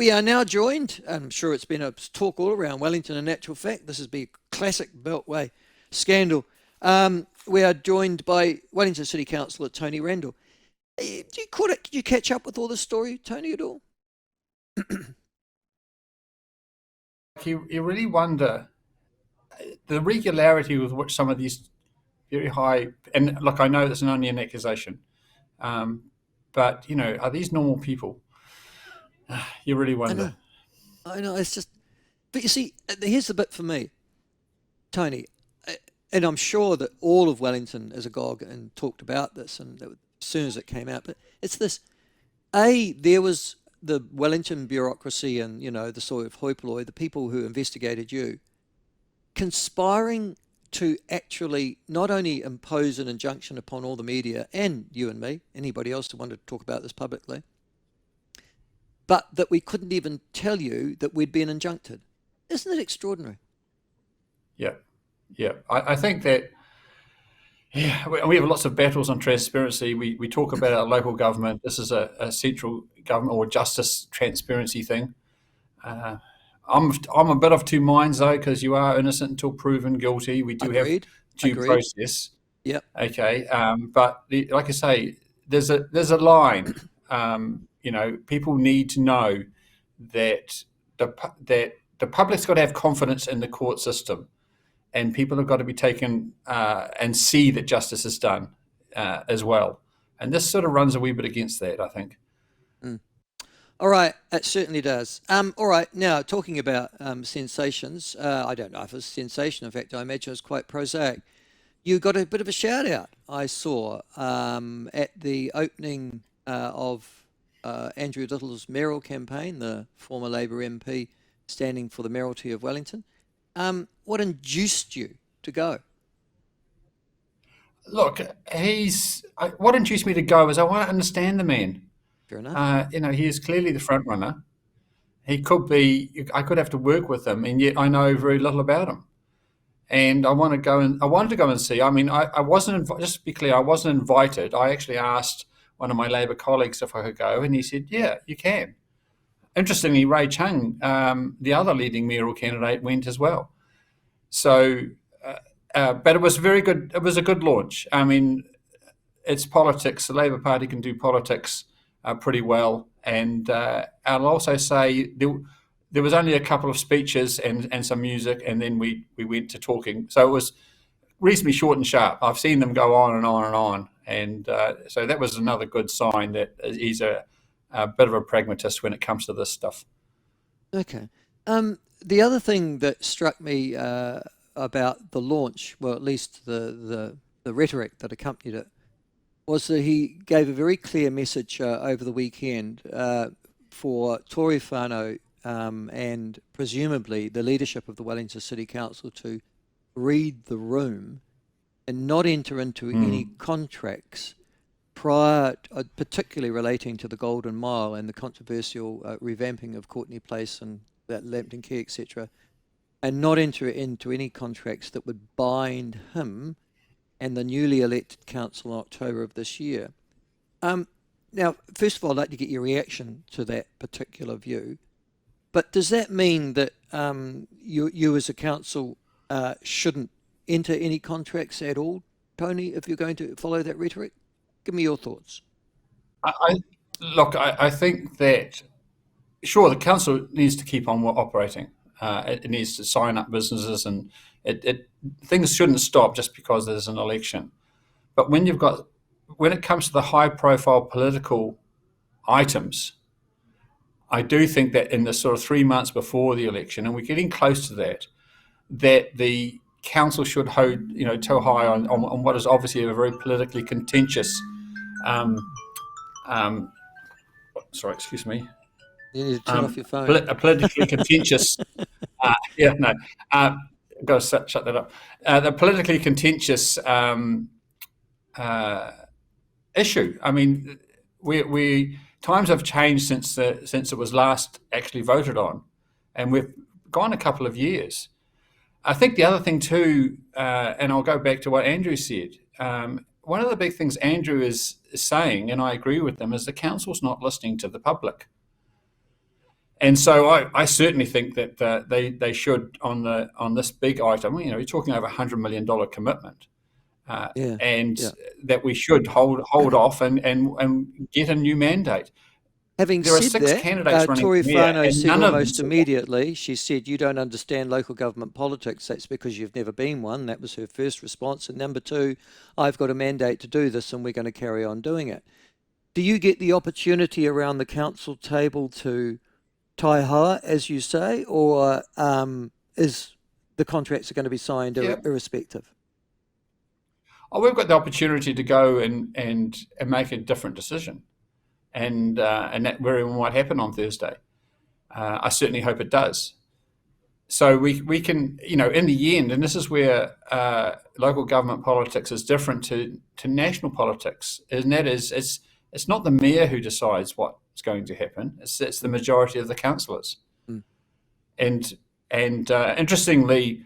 We are now joined, I'm sure it's been a talk all around Wellington in actual fact, this has been a classic Beltway scandal. We are joined by Wellington City Councillor Tony Randle. Did you catch up with all this story, Tony, at all? You really wonder the regularity with which some of these very high, and look, I know it's only an accusation, but are these normal people? You really wonder. I know, it's just, but you see, here's the bit for me, Tony, and I'm sure that all of Wellington is agog and talked about this, and as soon as it came out, but it's this, there was the Wellington bureaucracy and, the sort of hoi polloi, the people who investigated you, conspiring to actually not only impose an injunction upon all the media and you and me, anybody else who wanted to talk about this publicly, but that we couldn't even tell you that we'd been injuncted. Isn't it extraordinary? Yeah. I think that, we have lots of battles on transparency. We talk about our local government. This is a central government or justice transparency thing. I'm a bit of two minds though, because you are innocent until proven guilty. We do Agreed. have due process. Yep. Okay. But like I say, there's a line. People need to know that the public's got to have confidence in the court system, and people have got to be taken and see that justice is done as well. And this sort of runs a wee bit against that, I think. All right, it certainly does. All right, now talking about sensations, I don't know if it's a sensation. In fact, I imagine it's quite prosaic. You got a bit of a shout out, I saw, at the opening of Andrew Little's mayoral campaign, the former Labour MP standing for the mayoralty of Wellington. What induced you to go? Look, what induced me to go is I want to understand the man. Fair enough. He is clearly the front runner. He could be. I could have to work with him, and yet I know very little about him. And I wanted to go and see. I mean, I wasn't. Just to be clear, I wasn't invited. I actually asked one of my Labour colleagues if I could go, and he said, "Yeah, you can." Interestingly, Ray Chung, the other leading mayoral candidate, went as well. So, but it was very good. It was a good launch. I mean, it's politics. The Labour Party can do politics pretty well. And I'll also say there was only a couple of speeches and some music, and then we went to talking. So it was reasonably short and sharp. I've seen them go on and on and on. And so that was another good sign that he's a bit of a pragmatist when it comes to this stuff. Okay. The other thing that struck me about the launch, well, at least the rhetoric that accompanied it, was that he gave a very clear message over the weekend for Tory whānau and presumably the leadership of the Wellington City Council to read the room and not enter into any contracts prior, particularly relating to the Golden Mile and the controversial revamping of Courtenay Place and that Lambton Quay, etc., and not enter into any contracts that would bind him and the newly elected council in October of this year. Now, first of all, I'd like to get your reaction to that particular view. But does that mean that you as a council shouldn't enter any contracts at all, Tony, if you're going to follow that rhetoric? Give me your thoughts. I think that, sure, the council needs to keep on operating. It needs to sign up businesses, and things shouldn't stop just because there's an election. But when it comes to the high-profile political items, I do think that in the sort of 3 months before the election, and we're getting close to that the council should hold, toe high on what is obviously a very politically contentious. Sorry, excuse me. You need to turn off your phone. A politically contentious. Got to shut that up. The politically contentious issue. I mean, we times have changed since it was last actually voted on, and we've gone a couple of years. I think the other thing too, and I'll go back to what Andrew said. One of the big things Andrew is saying, and I agree with them, is the council's not listening to the public. And so I certainly think that they should on this big item. You know, you're talking over $100 million commitment, Yeah, and yeah. that we should hold off and get a new mandate. Having There are said 6 that, candidates running Tory for mayor, Whanau and said none of them almost support. immediately, she said, "You don't understand local government politics. That's because you've never been one." That was her first response. And number two, "I've got a mandate to do this and we're going to carry on doing it." Do you get the opportunity around the council table to taihawa, as you say, or is the contracts are going to be signed Yeah. irrespective? Oh, we've got the opportunity to go and make a different decision, and that very well might happen on Thursday. I certainly hope it does. So we can, you know, in the end, and this is where local government politics is different to national politics, and that is it's not the mayor who decides what's going to happen. It's the majority of the councillors. Mm. And interestingly,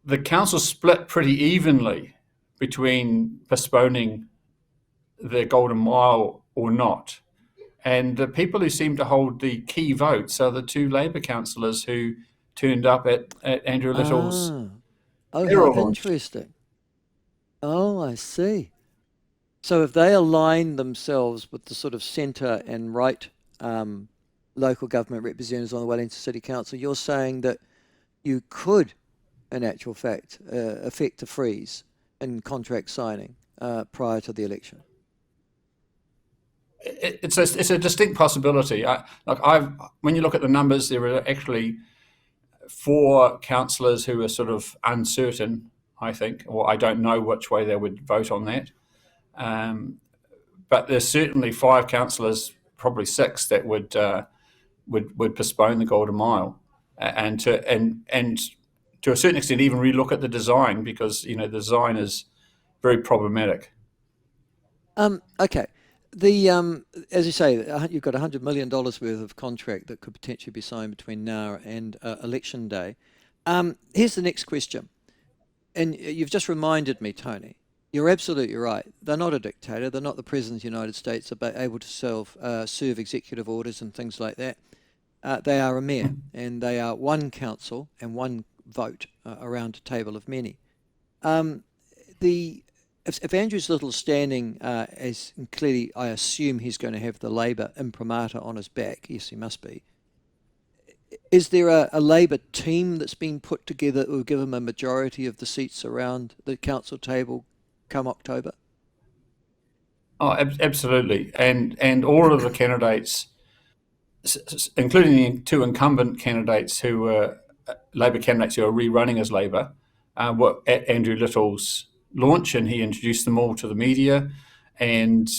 the council split pretty evenly between postponing the Golden Mile or not. And the people who seem to hold the key votes are the 2 Labor councillors who turned up at Andrew Little's Ah, oh, how mayoral launch. interesting. Oh, I see. So if they align themselves with the sort of centre and right um, local government representatives on the Wellington City Council, you're saying that you could, in actual fact, affect a freeze in contract signing prior to the election. It's a distinct possibility. When you look at the numbers, there are actually 4 councillors who are sort of uncertain, I think, or I don't know which way they would vote on that. But there's certainly 5 councillors, probably 6, that would postpone the Golden Mile, and to a certain extent even relook at the design, because you know the design is very problematic. Okay. The as you say, you've got $100 million worth of contract that could potentially be signed between now and election day. Here's the next question, and you've just reminded me, Tony. You're absolutely right. They're not a dictator. They're not the president of the United States, able to serve executive orders and things like that. They are a mayor, and they are one council and one vote around a table of many. The if Andrew's Little standing as clearly, I assume he's going to have the Labor imprimatur on his back. Yes, he must be. Is there a Labor team that's been put together that will give him a majority of the seats around the council table come October? Oh, absolutely, and all of the candidates, including the 2 incumbent candidates who were Labor candidates who are rerunning as Labor, were at Andrew Little's launch, and he introduced them all to the media, and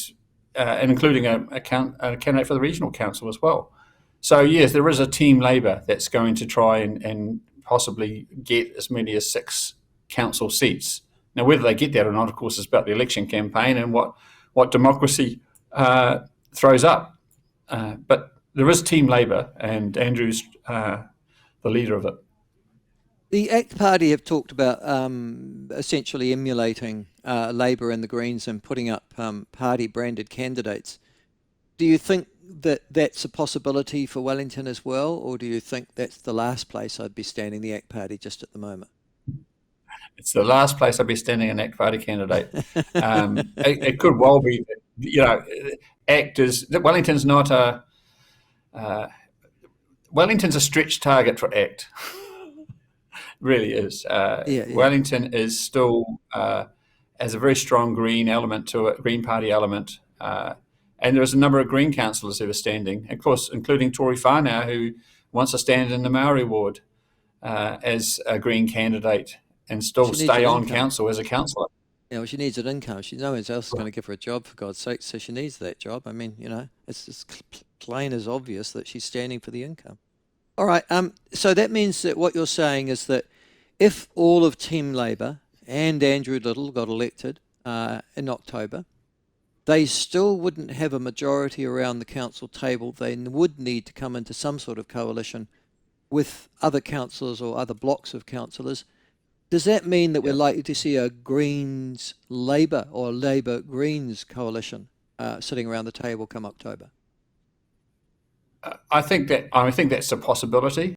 including a candidate for the regional council as well. So yes, there is a team Labor that's going to try and possibly get as many as 6 council seats. Now, whether they get that or not, of course, is about the election campaign and what democracy throws up. But there is team Labor, and Andrew's the leader of it. The ACT Party have talked about essentially emulating Labor and the Greens and putting up party-branded candidates. Do you think that that's a possibility for Wellington as well, or do you think that's the last place I'd be standing, the ACT Party, just at the moment? It's the last place I'd be standing an ACT Party candidate. It could well be, you know, Wellington's not a Wellington's a stretch target for ACT. Really is. Yeah. Wellington is still has a very strong Green element to it, Green Party element, and there's a number of Green councillors who are standing, of course, including Tory Whanau, who wants to stand in the Maori ward as a Green candidate and still stay on council as a councillor. Yeah, well, she needs an income. No one else is going to give her a job, for God's sake, so she needs that job. I mean, you know, it's plain as obvious that she's standing for the income. All right. So that means that what you're saying is that if all of Team Labor and Andrew Little got elected in October, they still wouldn't have a majority around the council table. They would need to come into some sort of coalition with other councillors or other blocks of councillors. Does that mean that we're likely to see a Greens Labor or Labor Greens coalition sitting around the table come October? I think that's a possibility.